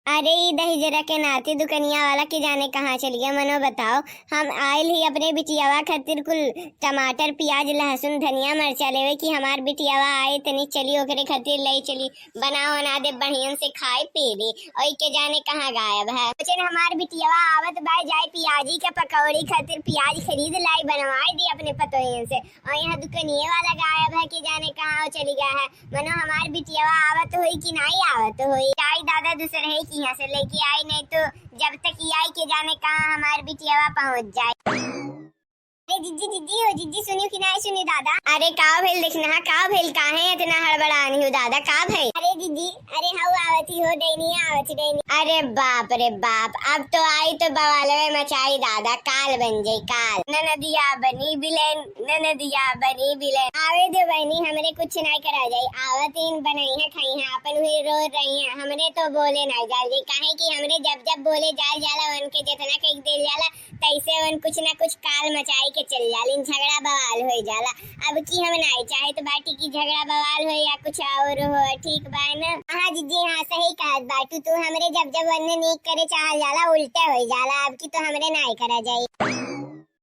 अरे ई दही जरा के नाती दुकनिया वाला के जाने कहाँ चल गया। मनो बताओ, हम आयल ही अपने बिटियावा खातिर कुल टमाटर प्याज लहसुन धनिया मरचा लेवे कि हमार बिटियावा आए तनी चली ओकरे खातिर ले चली बना बना दे बढ़ियन से खाए पीली और के जाने कहाँ गायब है। सोचे हमार बिटियावा आवत बाय जाए पियाजी के पकौड़ी खातिर प्याज खरीद लाई बनवाई दी अपने पतोहियन से और यहाँ दुकनिये वाला गायब है कि जाने कहाँ चली गया है। मनो हमार बिटियावा आवत हुई कि नहीं आवत हुई। आई दादा दूसरे है कि यहाँ से लेके आई, नहीं तो जब तक ये आई के जाने कहाँ हमार बिटियावा पहुँच जाए। अरे जिज्जी जिज्जी हो जिज्जी, सुनियो कि नहीं सुनियो दादा। अरे का भेल देखना है, का भेल काहे इतना हड़बड़ानी हो दादा, का भेल? अरे जिज्जी, अरे हाउ आवती हो डैनी आवती डैनी। अरे बाप रे बाप, अब तो आई तो बवालवे मचाई दादा, काल बन जाई काल। ननदिया बनी बिलेन, ननदिया बनी बिलेन। आवे दे बहनी, हमरे कुछ नहीं करा जाई। आवतीन बनई है खाई है अपन हुई रो रही है, हमरे तो बोले नहीं जाल जाई काहे कि हमरे जब जब बोले जाल जाला उनके जितना कह देल जाला तैसे वन कुछ ना कुछ काल मचाई के चल जालिन, झगड़ा बवाल हो जाला। अब की हम नहीं चाहे तो बाटी की झगड़ा बवाल हो या कुछ और हो, ठीक बा ना? हाँ जीजी हाँ सही कहत बाटू तू, हमरे जब जब वन नीक करे चाहल जाला उल्टा हो जाला। अब की तो हमरे नहीं करा जाई।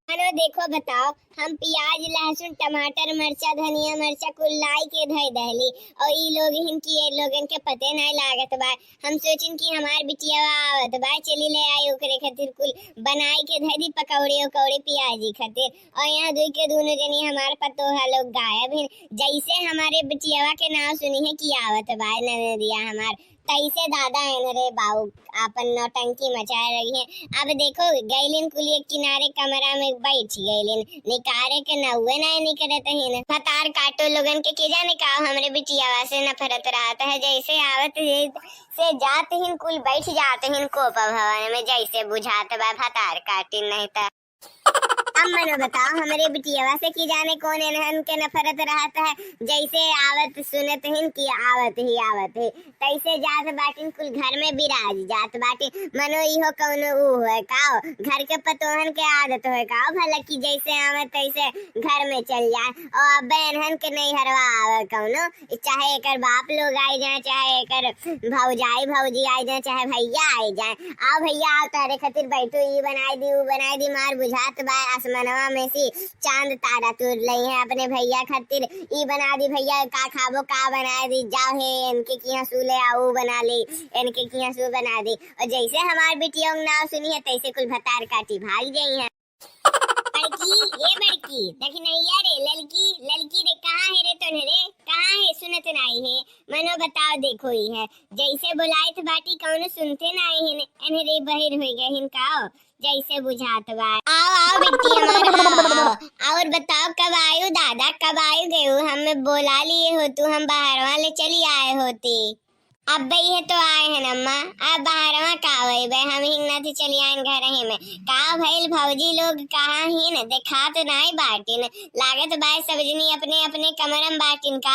हेलो देखो बताओ, हम प्याज लहसुन टमाटर मरचा धनिया मरचा कुल लाई के धई दहली और ई लोग इनकी ये लोगन के पते नहीं लागत बा। हम सोचिन कि हमार बिटिया आवत बा चली ले आई ओकरे खातिर कुल बनाई के धई दी पकौड़े उकौड़े प्याजी खातिर और यहाँ दुई के दोनों जनी हमार पतोहा लोग गायब है। जैसे हमारे बिटियावा के नाम सुनी है कि आवत बा ननदिया हमार तैसे दादा है रे बाऊ अपन नौटंकी मचाए रही है। अब देखो गैलिन कुलिए किनारे कमरा में बैठ गैलिन निकारे के नौवे नहीं निकलत है। फतार काटो लोगन के जाने का हमरे बिटियावा से नफरत रहता है। जैसे आवत से जाते ही कुल बैठ जाते हैं कोपा भवन में, जैसे बुझात बा फतार काटी नहीं था। अब मनो बताओ हमारे बिटियावा से की जाने कौन इन्हन के नफरत रहता है। जैसे आवत सुनत हिन की आवत ही तैसे जात बाटिन कुल घर में बिराज जात बाटी। मनो इहो कौनो ऊ है काओ घर के पतोहन के आदत है काओ भला की जैसे आवत तैसे घर में चल जाए और अब इन्हन के नहीं हरवा आवे कौनो, चाहे एकर बाप लोग आई जाए चाहे एकर भौजाई भौजी आई जाए चाहे भैया आई जाए। आओ भैया आओ तारे खातिर बैठो, ई बनाई दी मार बुझात बा आसमानवा में से चांद तारा तोड़ लई है अपने भैया खातिर। ई बना दी भैया का खाबो का बना दी, जाओ है इनके किया सूले आओ बना ली इनके किया सू बना दी। और जैसे हमार बेटियों नाव सुनी है तैसे कुल भतार काटी भाग गई है। बड़की ये बड़की देखी नहीं यार लड़की लड़की रे कहाँ है रे तोहरे कहाँ है सुनत नहीं है। मनो बताओ देखो ही है जैसे बुलाए तो बाटी कौन सुनते नहीं है अनहरे बहिर हो गए हिनका जैसे बुझात बा। आओ आओ बेटी हमार आओ और बताओ कब आयो दादा कब आयो गए हमें बोला लिए हो तू, हम बाहर वाले चली आए होती। अब भाई है तो आए हैं अम्मा, अब बाहरवा का होई बे हम हिंगना थी चली आइन घर ही में का भइल भौजी लोग कहाँ ही न देखा तो नहीं बाटिन लागत बाय सबजनी अपने अपने कमरम बाटिन का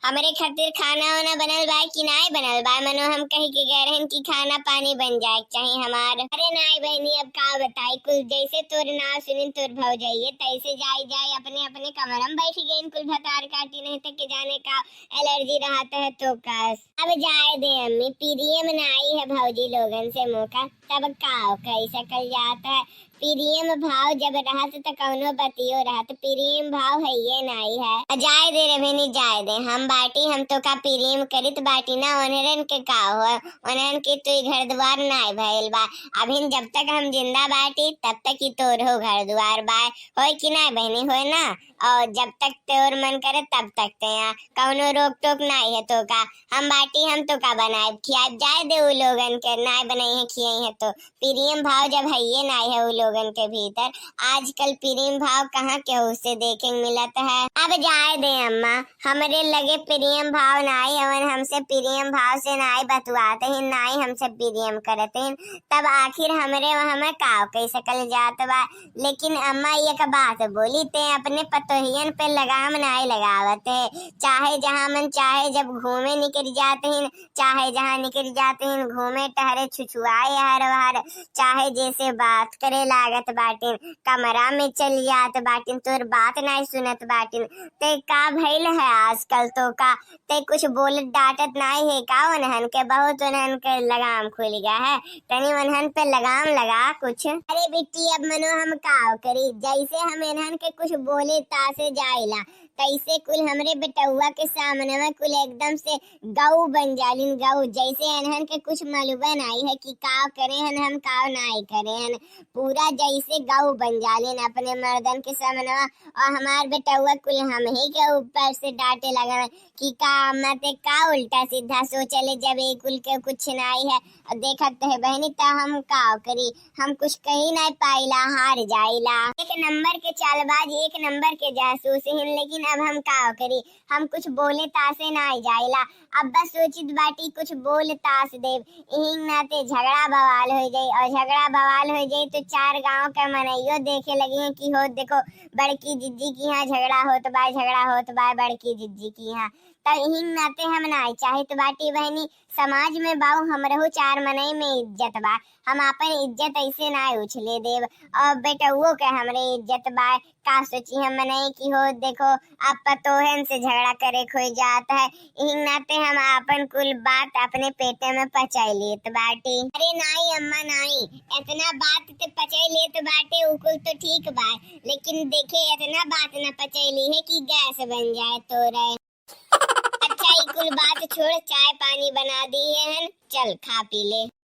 हमरे खातिर खाना वाना बनल बा कि नहीं बनल बा। मनो हम कहीं के गए रहन की खाना पानी बन जाए चाहिए हमार। अरे नहीं बहनी अब का बताई कुल जैसे तोर नाव सुनिन तोर भौजाइए तैसे जाए अपने अपने कमरम बैठ गई कुल भतार काटी नहीं तक के जाने का एलर्जी रहता है तो कस। अब जाए दे अम्मी पीरिये में आई है भौजी लोगन से मौका तब का कैसा कल जाता है। प्रियम भाव जब रहत त कौनो बतियो रहत, प्रियम भाव है ये नहीं है। जाए दे रे बहनी जाए दे हम बाटी हम तो का प्रियम करित बाटी ना ओनरन के का हो ओनरन के तो घर द्वार नहीं भइल बा। अभी जब तक हम जिंदा बाटी तब तक ही तोर हो घर द्वार बा होय कि नहीं बहनी होय ना। और जब तक तोर मन करे तब तक ते कौनो रोक टोक नहीं है तो का हम बाटी हम तो का बनाए खिया जाए दे उ लोगन के नहीं बनाई है खियाई है तो प्रियम भाव जब है ये नहीं है उ लोगन के भीतर। आजकल प्रेम भाव कहाँ के उसे देखे मिलता है। अब जाए दे अम्मा हमरे लगे प्रेम भाव नहीं और हमसे प्रेम भाव से नहीं बतवाते हैं नहीं हमसे प्रेम करते हैं तब आखिर हमरे वहाँ में काव कैसे कल जात बा। लेकिन अम्मा ये का बात बोली ते अपने पतोहियन पे लगाम नहीं लगावते है। चाहे जहाँ मन चाहे जब घूमे निकल जाते हैं चाहे जहाँ निकल जाते हैं घूमे टहरे छुछुआए हर बाहर चाहे जैसे बात करे लागत बाटिन, कमरा में चल जात बाटिन, तोर बात नहीं सुनत बाटिन। ते का भइल है आजकल तो का ते कुछ बोलत डांटत नहीं है का? उन्हन के बहुत उन्हन के लगाम खुल गया है, तनी उन्हन पे लगाम लगा कुछ। अरे बिट्टी अब मनो हम का करी, जैसे हम इन्हन के कुछ बोले तासे जाइला तैसे कुल हमरे बेटउआ के सामने में कुल एकदम से गऊ बन जालिन, गऊ। जैसे इन्हन के कुछ मालूम नहीं है कि का करे हन हम का नहीं करे हन, पूरा जैसे गऊ बन जालिन अपने मर्दन के सामने। और हमार बेटउआ कुल हम ही के ऊपर से डांटे लगा कि का मत का उल्टा सीधा सोचले, जब एक कुल के कुछ नहीं है। और देखत है बहनी तो हम का करी, हम कुछ कही नहीं पाइला, हार जाइला। एक नंबर के चालबाज, एक नंबर के जासूस हैं, लेकिन अब हम का करी, हम कुछ बोले तासे नहीं जाइला। अब बस सोचित बाटी कुछ बोल तास देव, यही नाते झगड़ा बवाल हो जाई, और झगड़ा बवाल हो जाई तो चार गांव के मनइयो देखे लगी हैं कि हो देखो बड़की जिज्जी की यहाँ झगड़ा होत बा बड़की जिज्जी की यहाँ। तब यही नाते हम नहीं चाहत बाटी बहनी, समाज में बाऊ हमरहु चार मनई में इज्जत बा, हम अपन इज्जत ऐसे ना उछले देव। और बेटउओ के हमरे इज्जत बा, का सोची हम मनई की हो देखो अब पतोहन से झगड़ा करे खोई जात है, यही नाते हम अपन कुल बात अपने पेटे में पचाई लेत बाटी। अरे नहीं अम्मा नहीं, इतना बात ते पचाई लेत बाटे उकुल तो ठीक बा, लेकिन देखे इतना बात न पचैली है कि गैस बन जाए तो रहे। अच्छा ये कुल बात छोड़, चाय पानी बना दी है, चल खा पी ले।